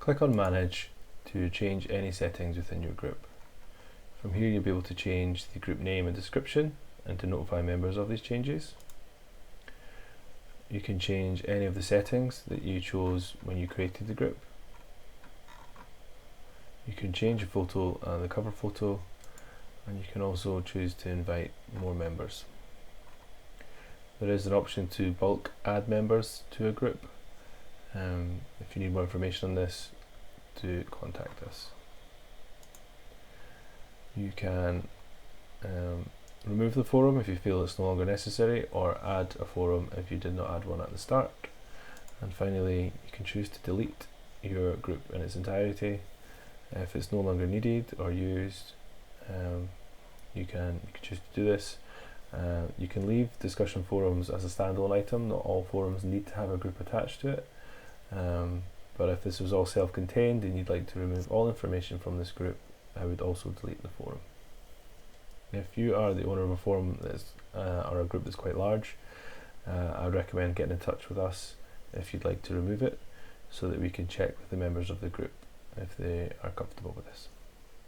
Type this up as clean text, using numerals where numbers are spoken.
Click on Manage to change any settings within your group. From here you'll be able to change the group name and description and to notify members of these changes. You can change any of the settings that you chose when you created the group. You can change the photo and the cover photo, and you can also choose to invite more members. There is an option to bulk add members to a group. If you need more information on this, to contact us. You can remove the forum if you feel it's no longer necessary, or add a forum if you did not add one at the start. And finally, you can choose to delete your group in its entirety if it's no longer needed or used. You can choose to do this. You can leave discussion forums as a standalone item. Not all forums need to have a group attached to it, but if this was all self-contained and you'd like to remove all information from this group, I would also delete the forum. If you are the owner of a forum or a group that's quite large, I would recommend getting in touch with us if you'd like to remove it, so that we can check with the members of the group if they are comfortable with this.